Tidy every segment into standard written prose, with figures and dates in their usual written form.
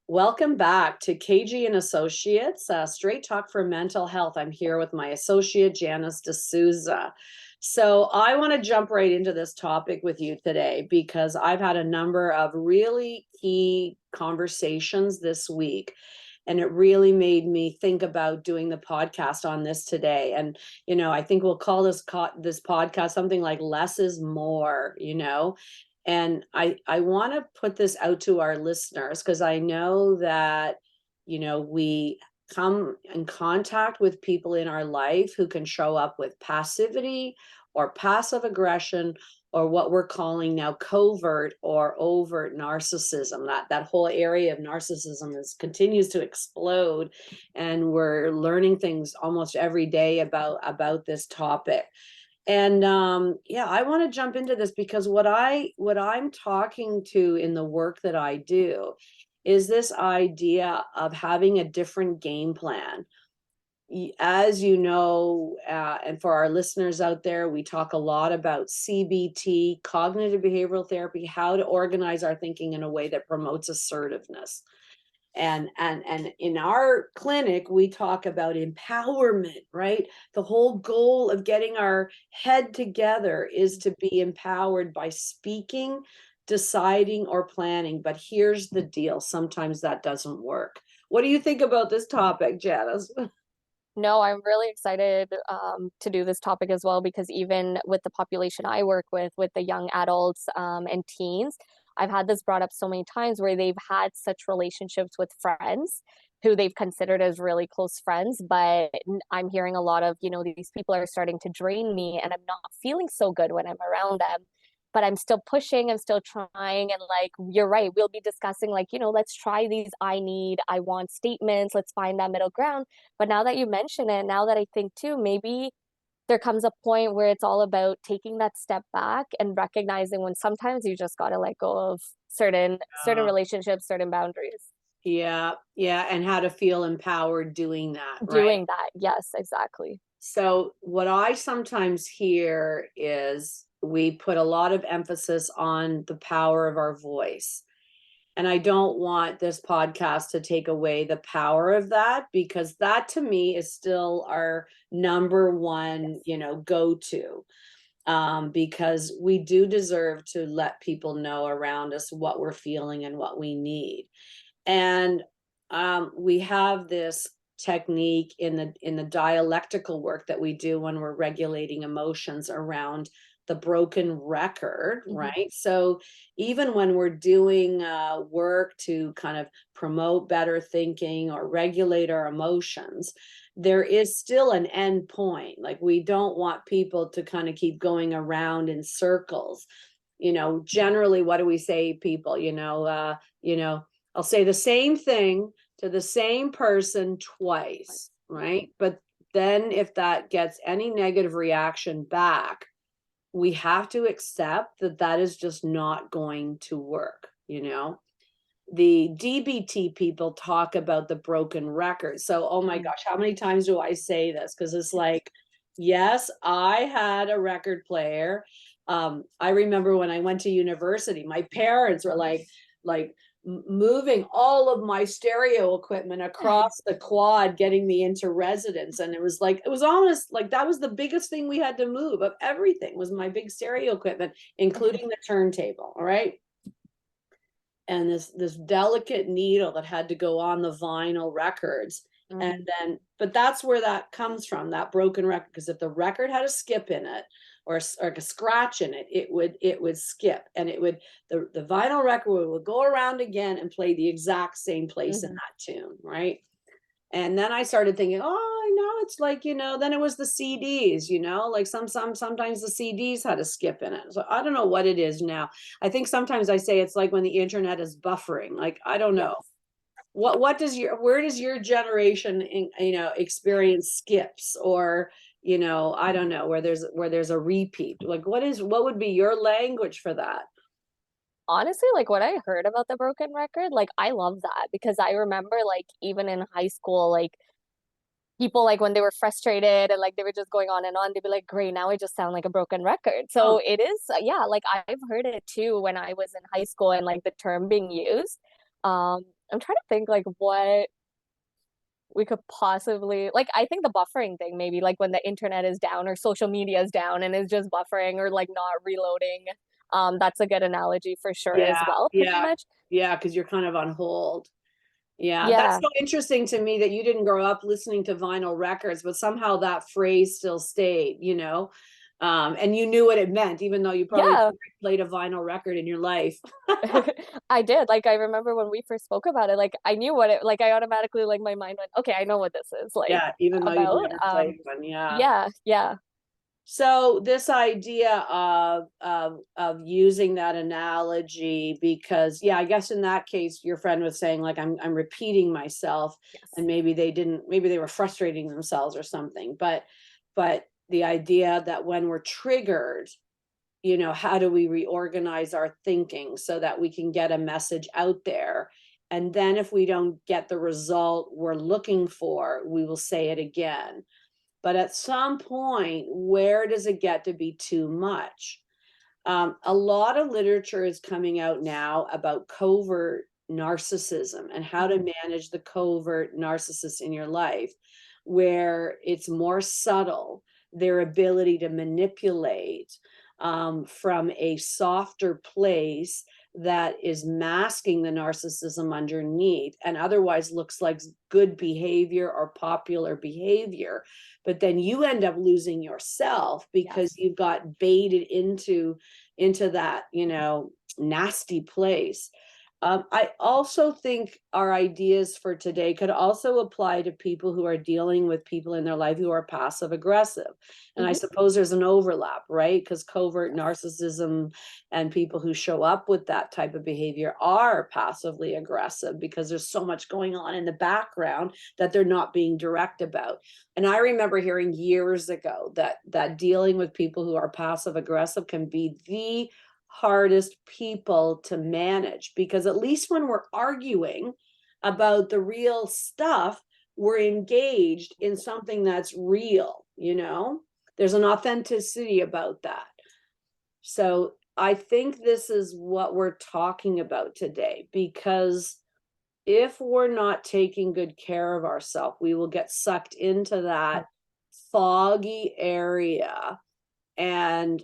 Welcome back to KG and Associates, Straight Talk for Mental Health. I'm here with my associate, Janice D'Souza. So I want to jump right into this topic with you today because I've had a number of really key conversations this week, and it really made me think about doing the podcast on this today. And, I think we'll call this podcast something like less is more. And I want to put this out to our listeners because I know that, we come in contact with people in our life who can show up with passivity or passive aggression, or what we're calling now covert or overt narcissism. That whole area of narcissism continues to explode, and we're learning things almost every day about this topic. And yeah, I want to jump into this because what I'm talking to in the work that I do is this idea of having a different game plan. As you know, and for our listeners out there, we talk a lot about CBT, cognitive behavioral therapy, how to organize our thinking in a way that promotes assertiveness. And in our clinic, we talk about empowerment, right? The whole goal of getting our head together is to be empowered by speaking, deciding, or planning. But here's the deal: sometimes that doesn't work. What do you think about this topic, Janice? No, I'm really excited to do this topic as well because even with the population I work with the young adults and teens, I've had this brought up so many times where they've had such relationships with friends who they've considered as really close friends, but I'm hearing a lot of, these people are starting to drain me and I'm not feeling so good when I'm around them. But I'm still pushing, I'm still trying. And like, you're right, we'll be discussing, like, let's try these I want statements, let's find that middle ground. But now that you mention it, now that I think too, maybe there comes a point where it's all about taking that step back and recognizing when sometimes you just got to let go of certain relationships, certain boundaries. Yeah, yeah, and how to feel empowered doing that, right? Doing that. Yes, exactly. So, what I sometimes hear is we put a lot of emphasis on the power of our voice. And I don't want this podcast to take away the power of that, because that to me is still our number one, go to. Because we do deserve to let people know around us what we're feeling and what we need. And we have this technique in the dialectical work that we do when we're regulating emotions around the broken record, Hmm. right? So even when we're doing work to kind of promote better thinking or regulate our emotions, there is still an end point. Like, we don't want people to kind of keep going around in circles. Generally, what do we say, people? I'll say the same thing to the same person twice, right? But then if that gets any negative reaction back, we have to accept that that is just not going to work. The DBT people talk about the broken record. So, oh my Hmm. gosh, how many times do I say this? Because it's like, yes, I had a record player. I remember when I went to university, my parents were like moving all of my stereo equipment across the quad, getting me into residence. And it was almost like that was the biggest thing we had to move of everything, was my big stereo equipment, including the turntable. All right. And this delicate needle that had to go on the vinyl records. And Hmm. then, but that's where that comes from, that broken record, because if the record had a skip in it, or a scratch in it, it would skip, and the vinyl record would go around again and play the exact same place in Hmm. that tune, right? And then I started thinking, oh, I know, it's like, then it was the CDs, like sometimes the CDs had a skip in it. So I don't know what it is now. I think sometimes I say it's like when the internet is buffering. Like, I don't know. Yes. Where does your generation experience skips, or I don't know, where there's a repeat? Like, what would be your language for that? Honestly, like what I heard about the broken record, like I love that because I remember like even in high school, like people like when they were frustrated and like they were just going on, they'd be like, great, now I just sound like a broken record. Oh, So it is, yeah, like I've heard it too when I was in high school and like the term being used. I'm trying to think like what we could possibly like. I think the buffering thing, maybe like when the internet is down or social media is down and is just buffering or like not reloading. That's a good analogy for sure as Yeah, well, pretty yeah, much. yeah, because you're kind of on hold. Yeah, that's Yeah. so interesting to me that you didn't grow up listening to vinyl records, but somehow that phrase still stayed, you know? And you knew what it meant, even though you probably Yeah. never played a vinyl record in your life. I did. Like I remember when we first spoke about it, like I knew what it like I automatically like my mind went, okay, I know what this is like Yeah, even though you'd about. never played one. Yeah. Yeah, yeah. So this idea of using that analogy, because yeah, I guess in that case your friend was saying like I'm repeating myself, and Yes. maybe they didn't, maybe they were frustrating themselves or something. But the idea that when we're triggered, you know, how do we reorganize our thinking so that we can get a message out there? And then if we don't get the result we're looking for, we will say it again. But at some point, where does it get to be too much? A lot of literature is coming out now about covert narcissism and how to Mhm. manage the covert narcissist in your life, where it's more subtle, their ability to manipulate from a softer place that is masking the narcissism underneath and otherwise looks like good behavior or popular behavior. But then you end up losing yourself because Yes. you've got baited into that, you know, nasty place. I also think our ideas for today could also apply to people who are dealing with people in their life who are passive aggressive. And I Hmm. suppose there's an overlap, right? Because covert Yes. narcissism and people who show up with that type of behavior are passively aggressive because there's so much going on in the background that they're not being direct about. And I remember hearing years ago that dealing with people who are passive aggressive can be the hardest people to manage, because at least when we're arguing about the real stuff, we're engaged in something that's real, you know? There's an authenticity about that. So I think this is what we're talking about today, because if we're not taking good care of ourselves, we will get sucked into Mhm. that foggy area, and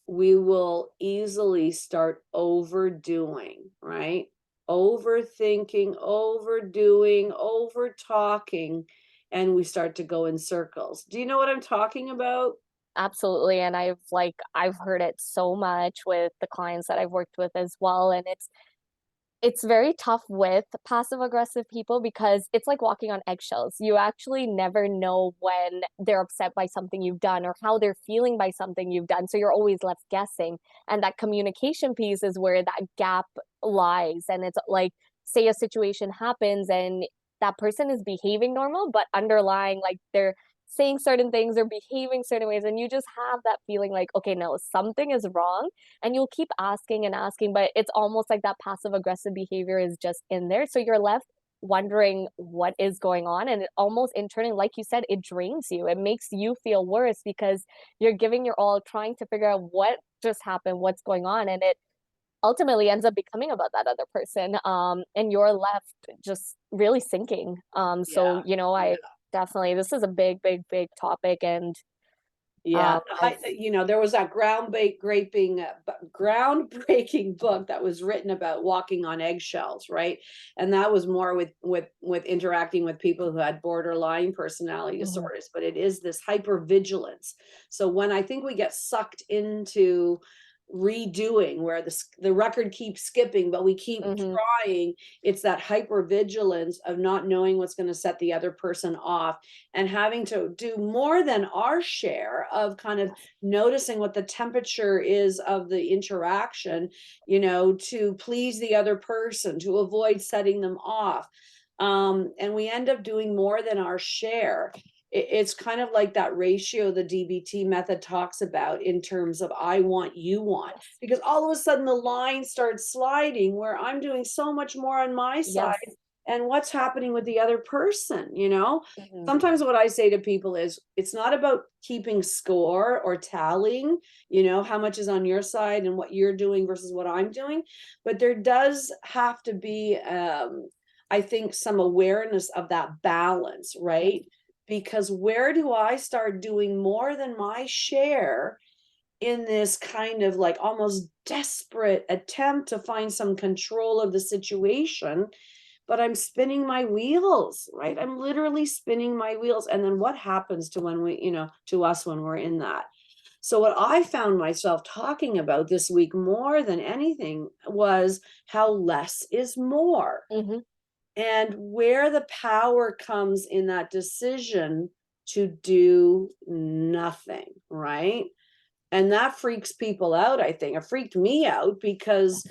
we will easily start overdoing, right? Overthinking, overdoing, over talking, and we start to go in circles. Do you know what I'm talking about? Absolutely. And I've heard it so much with the clients that I've worked with as well. And it's very tough with passive aggressive people because it's like walking on eggshells. You actually never know when they're upset by something you've done or how they're feeling by something you've done. So you're always left guessing. And that communication piece is where that gap lies. And it's like, say a situation happens and that person is behaving normal, but underlying, like they're saying certain things or behaving certain ways. And you just have that feeling like, okay, no, something is wrong, and you'll keep asking and asking, but it's almost like that passive aggressive behavior is just in there. So you're left wondering what is going on. And it almost internally, like you said, it drains you. It makes you feel worse because you're giving your all, trying to figure out what just happened, what's going on. And it ultimately ends up becoming about that other person. And you're left just really sinking. So, Yeah. you know, I Yeah. definitely, this is a big, big, big topic. And Yeah, I've, you know, there was that groundbreaking book that was written about walking on eggshells, right? And that was more with interacting with people who had borderline personality mhm, disorders, but it is this hypervigilance. So when I think we get sucked into redoing, where the record keeps skipping, but we keep mhm, trying, it's that hypervigilance of not knowing what's going to set the other person off, and having to do more than our share of kind of yes, noticing what the temperature is of the interaction, you know, to please the other person, to avoid setting them off. And we end up doing more than our share. It's kind of like that ratio the DBT method talks about in terms of I want, you want, yes, because all of a sudden the line starts sliding where I'm doing so much more on my side, yes. and what's happening with the other person, you know? Mhm. Sometimes what I say to people is it's not about keeping score or tallying, you know, how much is on your side and what you're doing versus what I'm doing, but there does have to be I think, some awareness of that balance, Yes. right? Because where do I start doing more than my share in this kind of like almost desperate attempt to find some control of the situation, but I'm spinning my wheels, right? I'm literally spinning my wheels. And then what happens to when we, to us when we're in that? So what I found myself talking about this week more than anything was how less is more, Hmm. and where the power comes in that decision to do nothing, right? And that freaks people out, I think. It freaked me out because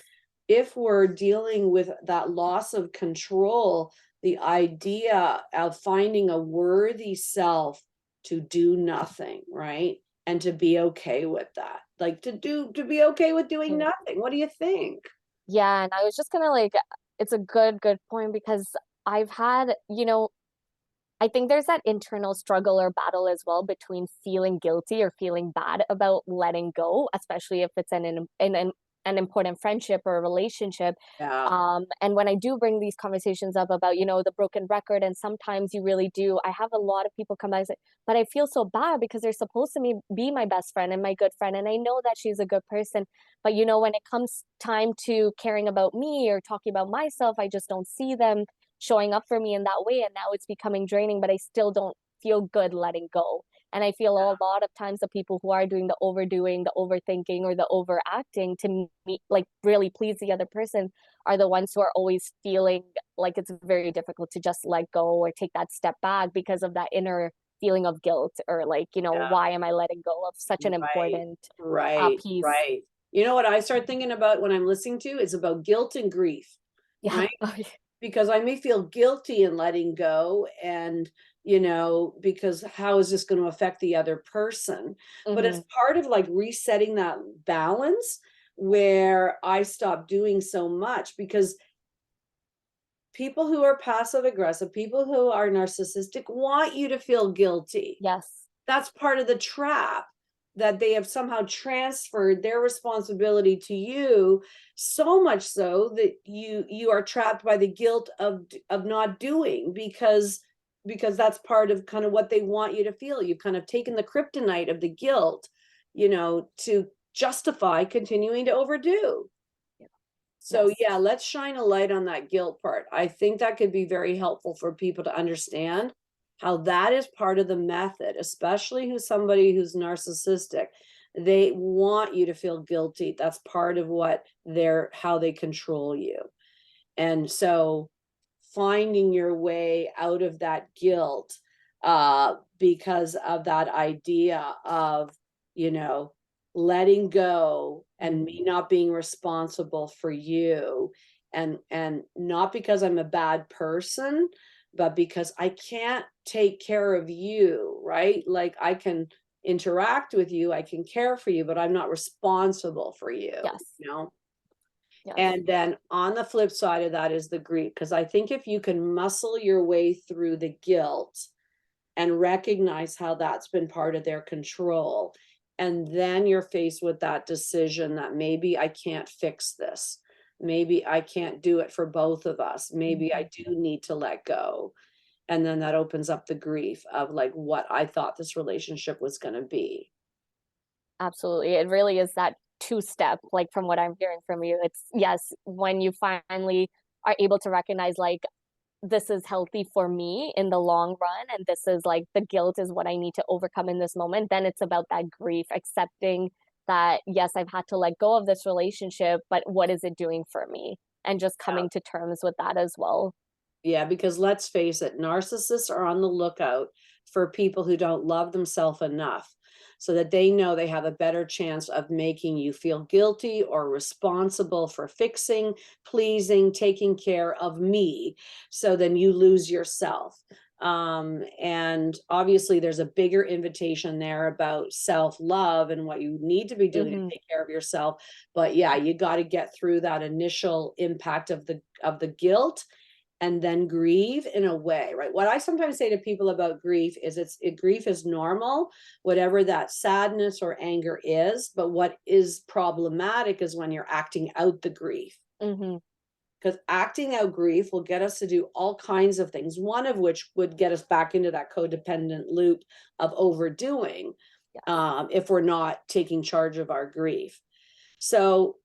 if we're dealing with that loss of control, the idea of finding a worthy self to do nothing, right? And to be okay with that. Like to be okay with doing Yeah. nothing. What do you think? Yeah, and I was just gonna like, it's a good point because I've had, I think there's that internal struggle or battle as well between feeling guilty or feeling bad about letting go, especially if it's an important friendship or a relationship. Yeah. And when I do bring these conversations up about, the broken record, and sometimes you really do, I have a lot of people come back and say, but I feel so bad because they're supposed to be my best friend and my good friend. And I know that she's a good person. But, when it comes time to caring about me or talking about myself, I just don't see them showing up for me in that way, and now it's becoming draining, but I still don't feel good letting go. And I feel a lot of times the people who are doing the overdoing, the overthinking, or the overacting to meet, like, really please the other person, are the ones who are always feeling like it's very difficult to just let go or take that step back because of that inner feeling of guilt, or like, Yeah. why am I letting go of such an Right. important Right. piece? Right. You know what I start thinking about when I'm listening to? It's about guilt and grief, Yeah. right? Because I may feel guilty in letting go, and because how is this going to affect the other person? But it's Hmm. part of like resetting that balance where I stop doing so much, because people who are passive aggressive, people who are narcissistic want you to feel guilty. Yes. That's part of the trap, that they have somehow transferred their responsibility to you, so much so that you are trapped by the guilt of not doing, because that's part of kind of what they want you to feel. You've kind of taken the kryptonite of the guilt, to justify continuing to overdo. So Yes. yeah, let's shine a light on that guilt part. I think that could be very helpful for people to understand how that is part of the method, especially who's somebody who's narcissistic. They want you to feel guilty. That's part of what how they control you. And so finding your way out of that guilt, because of that idea of, you know, letting go and me not being responsible for you, and not because I'm a bad person, but because I can't take care of you, right? Like I can interact with you, I can care for you, but I'm not responsible for you, Yes. you know? Yes. And then on the flip side of that is the grief, because I think if you can muscle your way through the guilt and recognize how that's been part of their control, and then you're faced with that decision that maybe I can't fix this. Maybe I can't do it for both of us. Maybe I Mhm. do need to let go. And then that opens up the grief of like what I thought this relationship was going to be. Absolutely. It really is that two-step, like, from what I'm hearing from you. It's, yes, when you finally are able to recognize, like, this is healthy for me in the long run, and this is like the guilt is what I need to overcome in this moment, then it's about that grief, accepting that, yes, I've had to let go of this relationship, but what is it doing for me? And just Yeah. coming to terms with that as well. Yeah, because let's face it, narcissists are on the lookout for people who don't love themselves enough, so that they know they have a better chance of making you feel guilty or responsible for fixing, pleasing, taking care of me. So then you lose yourself. And obviously, there's a bigger invitation there about self love and what you need to be doing to Mhm. take care of yourself. But yeah, you got to get through that initial impact of the guilt, and then grieve in a way, right? What I sometimes say to people about grief is grief is normal, whatever that sadness or anger is, but what is problematic is when you're acting out the grief. Mhm. because acting out grief will get us to do all kinds of things, one of which would get us back into that codependent loop of overdoing, Yeah. if we're not taking charge of our grief. So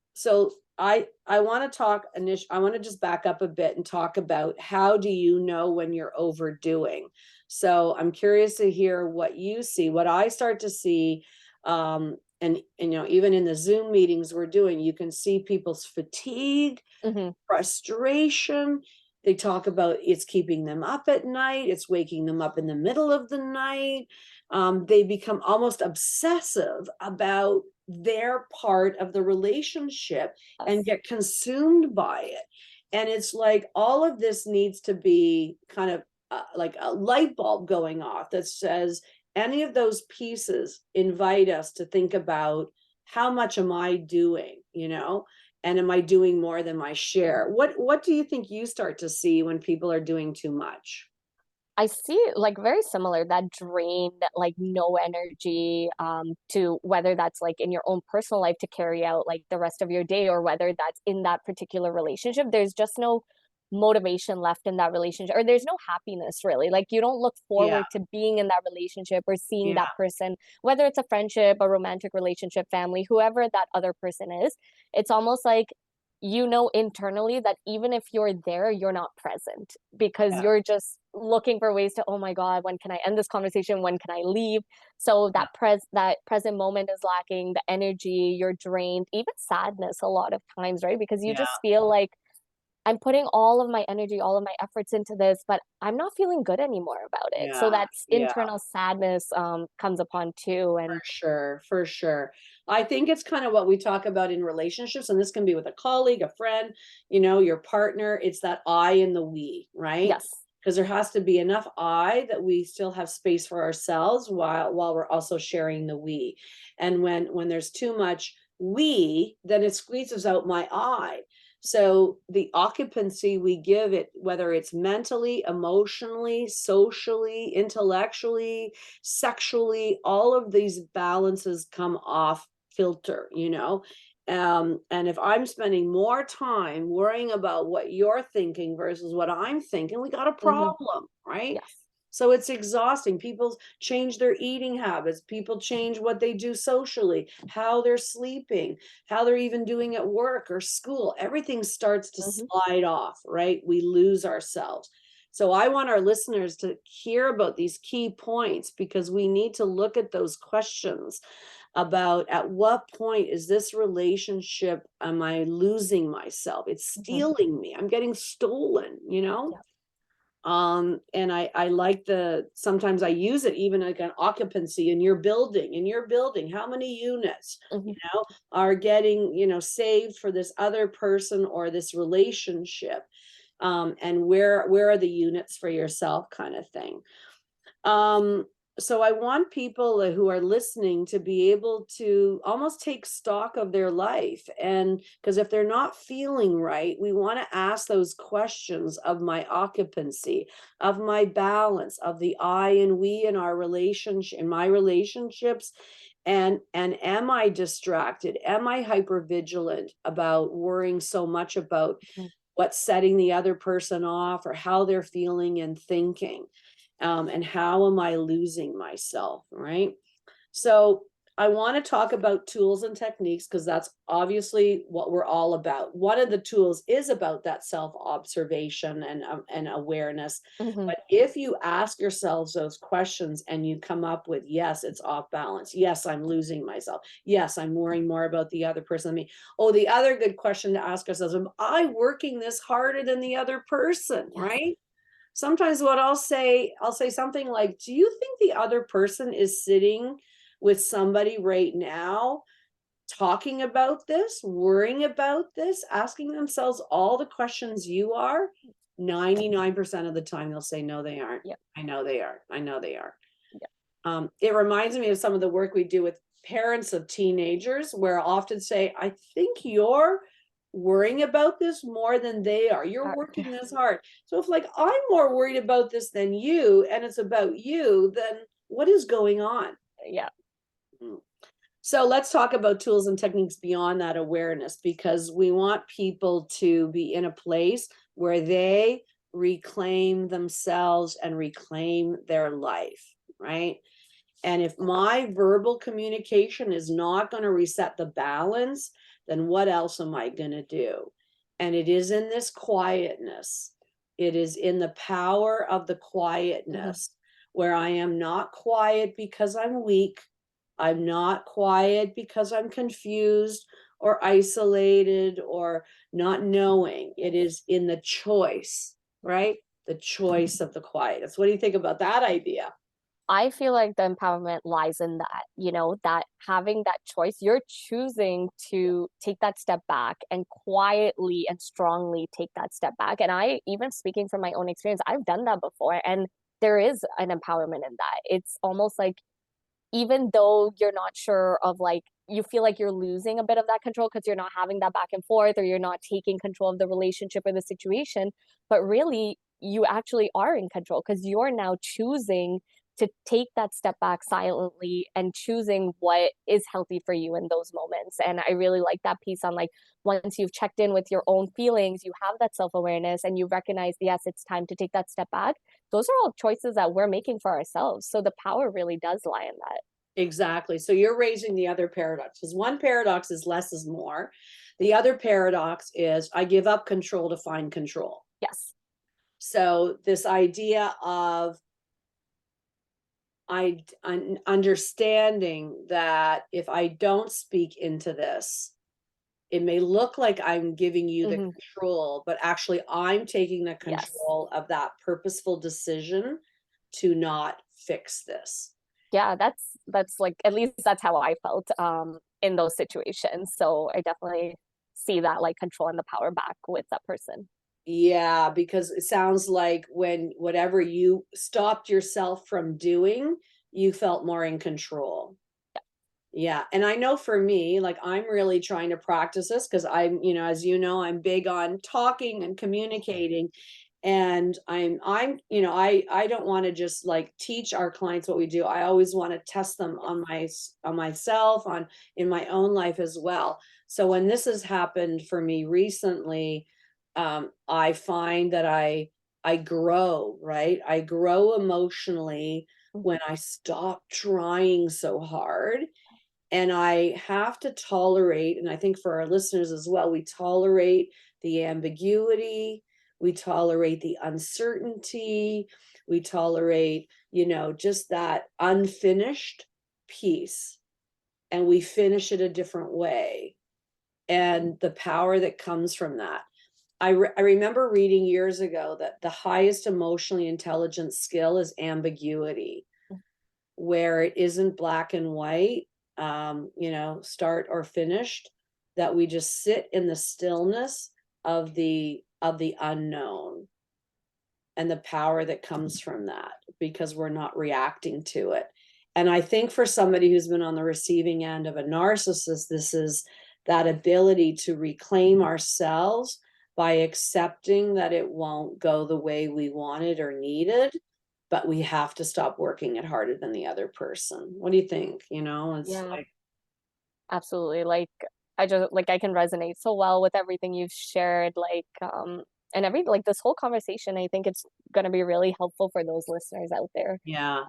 I want to I want to just back up a bit and talk about, how do you know when you're overdoing? So I'm curious to hear what you see. What I start to see, and you know, even in the Zoom meetings we're doing, you can see people's fatigue, Hmm. frustration. They talk about it's keeping them up at night, it's waking them up in the middle of the night. They become almost obsessive about their part of the relationship and Yes. get consumed by it. And it's like all of this needs to be kind of like a light bulb going off that says, any of those pieces invite us to think about, how much am I doing, you know? And am I doing more than my share? What do you think you start to see when people are doing too much? I see it like very similar, that drained, like no energy, to whether that's like in your own personal life to carry out like the rest of your day, or whether that's in that particular relationship. There's just no motivation left in that relationship, or there's no happiness really. Like you don't look Yeah, forward to being in that relationship or seeing yeah, that person, whether it's a friendship, a romantic relationship, family, whoever that other person is. It's almost like, internally that even if you're there, you're not present because yeah, you're just looking for ways to, oh my God, when can I end this conversation? When can I leave? So yeah, that present moment is lacking, the energy, you're drained, even sadness a lot of times, right? Because you yeah, just feel like, I'm putting all of my energy, all of my efforts into this, but I'm not feeling good anymore about it. So yeah, that's yeah. internal sadness comes upon too. For And sure, for sure. I think it's kind of what we talk about in relationships, and this can be with a colleague, a friend, you know, your partner. It's that I and the we, right? yes. Because there has to be enough I that we still have space for ourselves, while we're also sharing the we. And when there's too much we, then it squeezes out my I. So the occupancy we give it, whether it's mentally, emotionally, socially, intellectually, sexually, all of these balances come off filter, you know. And if I'm spending more time worrying about what you're thinking versus what I'm thinking, we got a Hmm. problem, right? Yes. So it's exhausting. People change their eating habits, people change what they do socially, how they're sleeping, how they're even doing at work or school. Everything starts to Hmm. slide off, right? We lose ourselves. So I want our listeners to hear about these key points, because we need to look at those questions about, at what point is this relationship, am I losing myself? It's Hmm. stealing me. I'm getting stolen, you know? Yeah. And I like sometimes I use it even like an occupancy in your building, how many units, Hmm. you know, are getting, you know, saved for this other person or this relationship. And where are the units for yourself, kind of thing. Um, so I want people who are listening to be able to almost take stock of their life. And because if they're not feeling right, we want to ask those questions of my occupancy, of my balance, of the I and we in our relationship, in my relationships. And am I distracted? Am I hyper vigilant about worrying so much about Hmm. what's setting the other person off, or how they're feeling and thinking? And how am I losing myself, right? So I want to talk about tools and techniques, because that's obviously what we're all about. One of the tools is about that self-observation and awareness. Hmm. But if you ask yourselves those questions and you come up with, yes, it's off balance. Yes, I'm losing myself. Yes, I'm worrying more about the other person than me. Oh, the other good question to ask ourselves, am I working this harder than the other person, Yes. right? Sometimes what I'll say something like, do you think the other person is sitting with somebody right now, talking about this, worrying about this, asking themselves all the questions you are? 99% of the time they'll say, no, they aren't. Yep. I know they are. I know they are. Yep. It reminds me of some of the work we do with parents of teenagers, where I often say, I think you're worrying about this more than they are. You're working this hard. So if, like, I'm more worried about this than you, and it's about you, then what is going on? Yeah. Mm. So let's talk about tools and techniques beyond that awareness, because we want people to be in a place where they reclaim themselves and reclaim their life, right? And if my verbal communication is not going to reset the balance, then what else am I going to do? And it is in this quietness, it is in the power of the Mhm. quietness, where I am not quiet because I'm weak. I'm not quiet because I'm confused or isolated or not knowing. It is in the choice, right? The choice of the quietness. What do you think about that idea? I feel like the empowerment lies in that, that having that choice, you're choosing to take that step back and quietly and strongly take that step back. And I, even speaking from my own experience, I've done that before. And there is an empowerment in that. It's almost like, even though you're not sure of like, you feel like you're losing a bit of that control because you're not having that back and forth, or you're not taking control of the relationship or the situation, but really you actually are in control because you're now choosing to take that step back silently and choosing what is healthy for you in those moments. And I really like that piece on like, once you've checked in with your own feelings, you have that self-awareness and you recognize, yes, it's time to take that step back. Those are all choices that we're making for ourselves. So the power really does lie in that. Exactly. So you're raising the other paradox, because one paradox is less is more. The other paradox is I give up control to find control. Yes. So this idea of understanding that if I don't speak into this, it may look like I'm giving you the Hmm. control, but actually I'm taking the Yes. control of that purposeful decision to not fix this. Yeah, that's like, at least that's how I felt in those situations. So I definitely see that like control and the power back with that person. Yeah, because it sounds like when whatever you stopped yourself from doing, you felt more in control. Yeah, and I know for me, like, I'm really trying to practice this because I'm, as you know, I'm big on talking and communicating, and I don't wanna just, like, teach our clients what we do. I always wanna test them on on myself, on in my own life as well. So when this has happened for me recently, I find that I grow, right? I grow emotionally when I stop trying so hard, and I have to tolerate, and I think for our listeners as well, we tolerate the ambiguity, we tolerate the uncertainty, we tolerate, just that unfinished piece, and we finish it a different way. And the power that comes from that. I remember reading years ago that the highest emotionally intelligent skill is ambiguity, where it isn't black and white, start or finished, that we just sit in the stillness of the unknown and the power that comes from that, because we're not reacting to it. And I think for somebody who's been on the receiving end of a narcissist, this is that ability to reclaim ourselves by accepting that it won't go the way we wanted or needed, but we have to stop working it harder than the other person. What do you think? It's Yeah, like, absolutely. Like, I just like, I can resonate so well with everything you've shared. Like, and every like this whole conversation, I think it's gonna be really helpful for those listeners out there. yeah.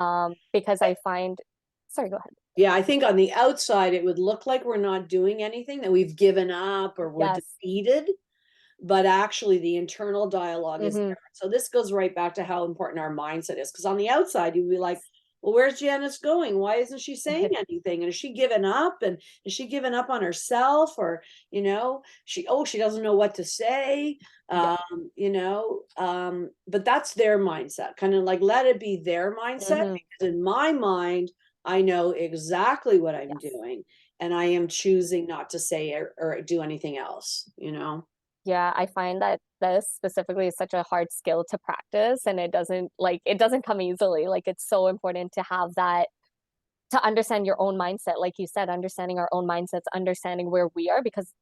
Because I find, sorry, go ahead. Yeah, I think on the outside, it would look like we're not doing anything, that we've given up or we're Yes. defeated, but actually the internal dialogue is Hmm. different. So this goes right back to how important our mindset is. Because on the outside, you'd be like, well, where's Janice going? Why isn't she saying anything? And is she given up? And is she given up on herself? Or, she doesn't know what to say. Yeah. But that's their mindset. Kind of like let it be their mindset. Hmm. Because in my mind, I know exactly what I'm Yes. doing. And I am choosing not to say or do anything else. Yeah, I find that this specifically is such a hard skill to practice, and it doesn't come easily. Like, it's so important to have that, to understand your own mindset, like you said, understanding our own mindsets, understanding where we are, because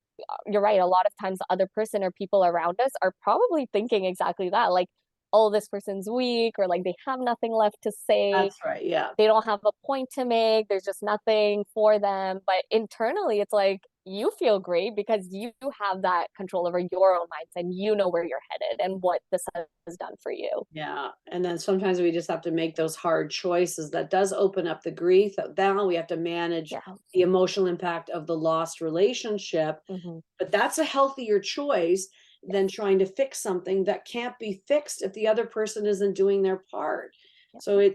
you're right, a lot of times the other person or people around us are probably thinking exactly that. Like, oh, this person's weak, or like they have nothing left to say, That's right. Yeah. they don't have a point to make, there's just nothing for them. But internally, it's like you feel great because you have that control over your own mindset and you know where you're headed and what this has done for you. Yeah. And then sometimes we just have to make those hard choices. That does open up the grief. Now we have to manage Yeah. the emotional impact of the lost relationship. Hmm. But that's a healthier choice than Yes. trying to fix something that can't be fixed if the other person isn't doing their part. Yeah. So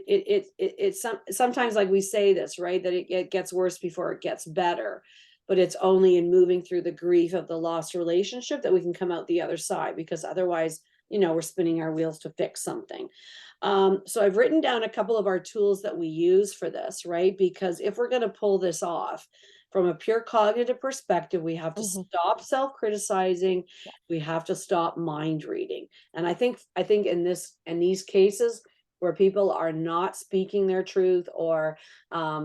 sometimes, like we say this, right, that it gets worse before it gets better. But it's only in moving through the grief of the lost relationship that we can come out the other side, because otherwise, we're spinning our wheels to fix something. So I've written down a couple of our tools that we use for this, right? Because if we're going to pull this off from a pure cognitive perspective, we have to Hmm. stop self-criticizing. Yeah. We have to stop mind reading. And I think in these cases where people are not speaking their truth, or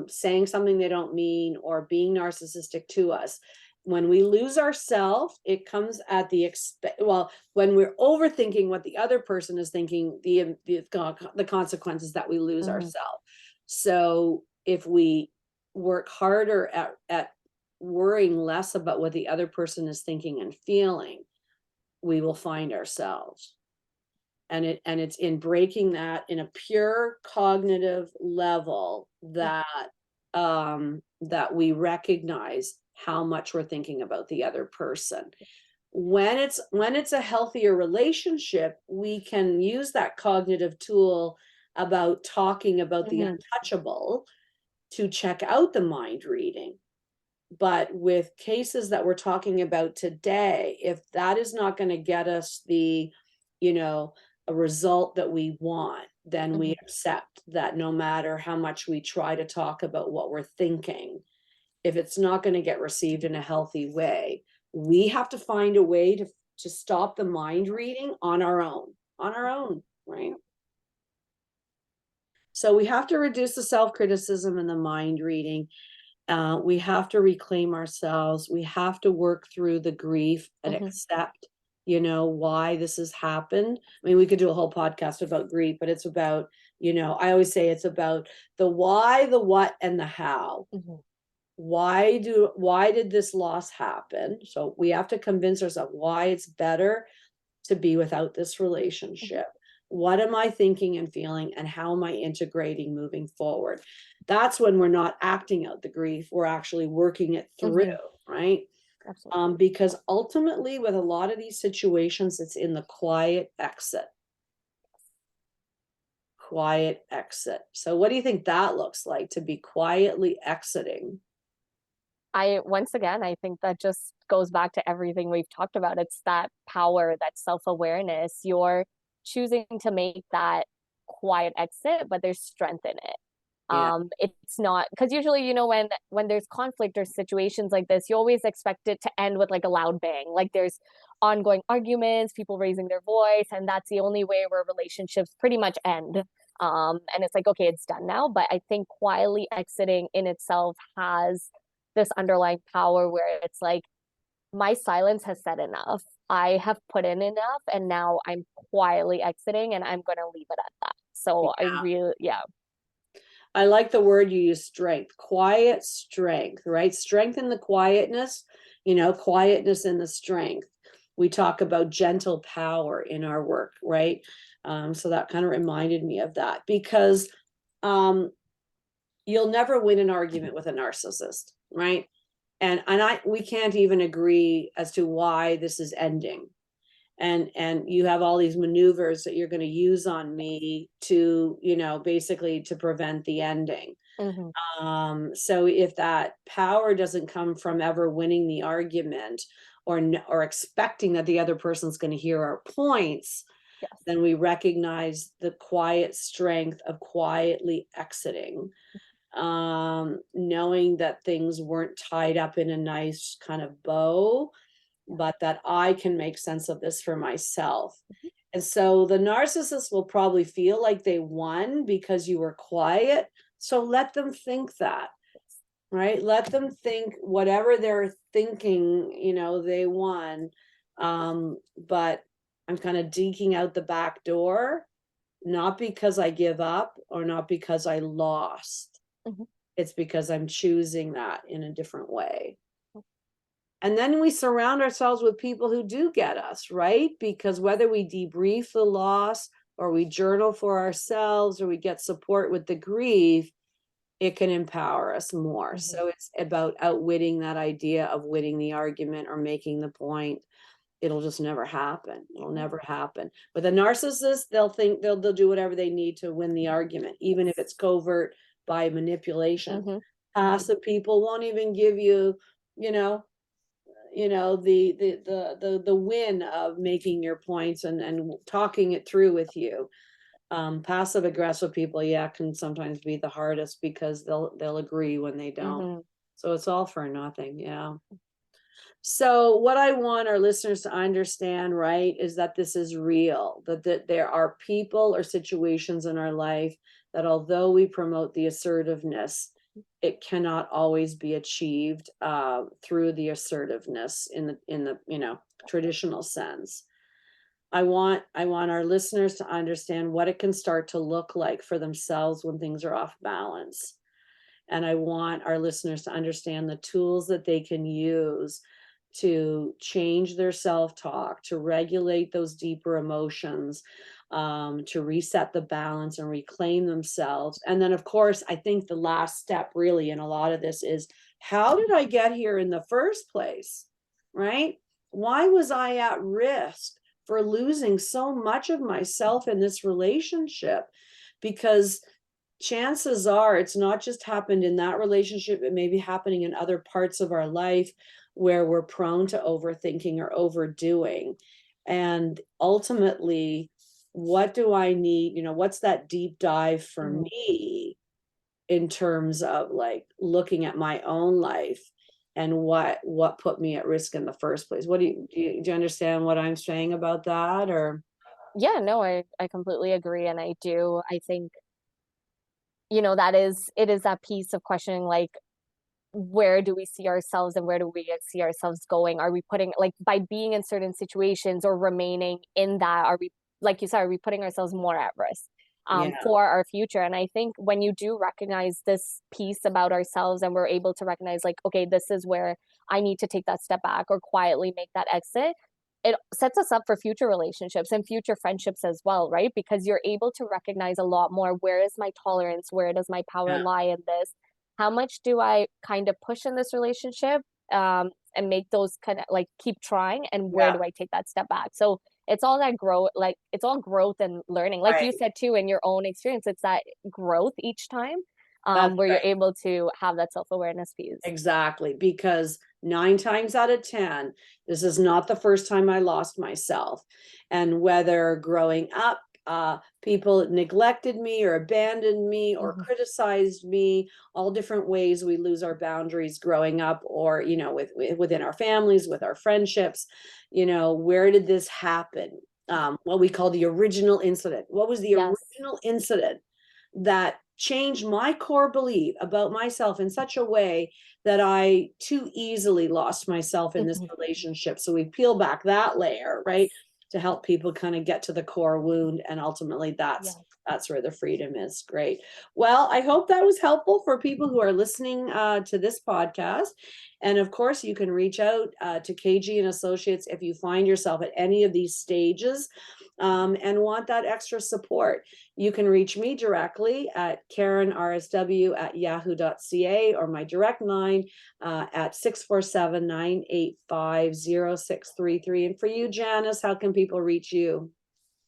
saying something they don't mean, or being narcissistic to us, when we lose ourselves, it comes at the well, when we're overthinking what the other person is thinking, the consequences that we lose Hmm. ourselves. So if we work harder at worrying less about what the other person is thinking and feeling, we will find ourselves. And it's in breaking that in a pure cognitive level that we recognize how much we're thinking about the other person. When it's a healthier relationship, we can use that cognitive tool about talking about the Hmm. untouchable to check out the mind reading. But with cases that we're talking about today, if that is not going to get us you know, a result that we want, then we Hmm. accept that no matter how much we try to talk about what we're thinking, if it's not going to get received in a healthy way, we have to find a way to stop the mind reading on our own, right? So we have to reduce the self-criticism and the mind reading. We have to reclaim ourselves. We have to work through the grief and Hmm. accept, why this has happened. I mean, we could do a whole podcast about grief, but it's about, I always say it's about the why, the what, and the how. Hmm. Why did this loss happen? So we have to convince ourselves why it's better to be without this Hmm. relationship. What am I thinking and feeling, and how am I integrating moving forward? That's when we're not acting out the grief, we're actually working it through, Hmm. right? Absolutely. Because ultimately, with a lot of these situations, it's in the quiet exit. Quiet exit. So, what do you think that looks like, to be quietly exiting? Once again, I think that just goes back to everything we've talked about. It's that power, that self-awareness. You're choosing to make that quiet exit, but there's strength in it. Yeah, It's not because usually, when there's conflict or situations like this, you always expect it to end with like a loud bang. Like there's ongoing arguments, people raising their voice, and that's the only way where relationships pretty much end. And it's like, okay, it's done now. But I think quietly exiting in itself has this underlying power where it's like my silence has said enough. I have put in enough, and now I'm quietly exiting, and I'm going to leave it at that. So I yeah. really, yeah. I like the word you use, strength, quiet strength, right? Strength in the quietness, quietness in the strength. We talk about gentle power in our work, right? So that kind of reminded me of that, because um, you'll never win an argument with a narcissist, right? And we can't even agree as to why this is ending. And you have all these maneuvers that you're going to use on me to, basically to prevent the ending. Hmm. So if that power doesn't come from ever winning the argument, or expecting that the other person's going to hear our points, Yes. then we recognize the quiet strength of quietly exiting, knowing that things weren't tied up in a nice kind of bow, Yeah. but that I can make sense of this for myself. And so the narcissist will probably feel like they won because you were quiet. So let them think that, Yes. right? Let them think whatever they're thinking, they won. But I'm kind of deking out the back door, not because I give up or not because I lost. Mhm. It's because I'm choosing that in a different way. And then we surround ourselves with people who do get us, right? Because whether we debrief the loss or we journal for ourselves or we get support with the grief, it can empower us more. Mhm. So it's about outwitting that idea of winning the argument or making the point. It'll just never happen. It'll never happen. With a narcissist, they'll think they'll do whatever they need to win the argument, even if it's covert by manipulation. Mhm. Passive people won't even give you, you know, the win of making your points and talking it through with you. Passive aggressive people, yeah, can sometimes be the hardest because they'll agree when they don't. Mhm. So it's all for nothing. Yeah. So what I want our listeners to understand, right, is that this is real, that there are people or situations in our life that although we promote the assertiveness, it cannot always be achieved through the assertiveness in the traditional sense. I want our listeners to understand what it can start to look like for themselves when things are off balance. And I want our listeners to understand the tools that they can use to change their self-talk, to regulate those deeper emotions, to reset the balance and reclaim themselves. And then, of course, I think the last step really in a lot of this is, how did I get here in the first place? Right? Why was I at risk for losing so much of myself in this relationship? Because chances are it's not just happened in that relationship, it may be happening in other parts of our life where we're prone to overthinking or overdoing. And ultimately, what do I need? What's that deep dive for Mhm. me in terms of like looking at my own life and what put me at risk in the first place? What do you understand what I'm saying about that? Or Yeah, no, I completely agree, and I do. I think, that it is that piece of questioning, like, where do we see ourselves and where do we see ourselves going? Are we putting, like, by being in certain situations or remaining in that, are we, like you said, are we putting ourselves more at risk yeah, for our future? And I think when you do recognize this piece about ourselves and we're able to recognize, like, okay, this is where I need to take that step back or quietly make that exit, it sets us up for future relationships and future friendships as well, right? Because you're able to recognize a lot more, where is my tolerance? Where does my power yeah, lie in this? How much do I kind of push in this relationship, and make those kind of, like, keep trying, and where yeah, do I take that step back? So it's all that growth, like it's all growth and learning. Like you right. said too, in your own experience, it's that growth each time, That's where you're right. able to have that self-awareness piece. Exactly, because 9 times out of 10, this is not the first time I lost myself. And whether growing up, people neglected me or abandoned me or Mhm. criticized me, all different ways we lose our boundaries growing up, or, within our families, with our friendships. Where did this happen? What we call the original incident. What was the Yes. original incident that changed my core belief about myself in such a way that I too easily lost myself in this Mhm. relationship? So we peel back that layer, right, Yes. to help people kind of get to the core wound, and ultimately that's Yes. that's where the freedom is. Great. Well, I hope that was helpful for people who are listening to this podcast. And of course, you can reach out to KG and Associates if you find yourself at any of these stages and want that extra support. You can reach me directly at karenrsw@yahoo.ca, or my direct line at 647-985-0633. And for you, Janice, how can people reach you?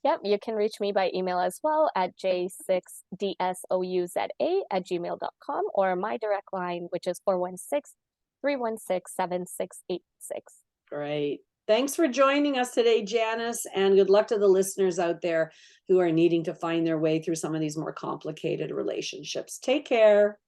Yep, you can reach me by email as well at j6dsouza@gmail.com, or my direct line, which is 416-316-7686. Great. Thanks for joining us today, Janice, and good luck to the listeners out there who are needing to find their way through some of these more complicated relationships. Take care.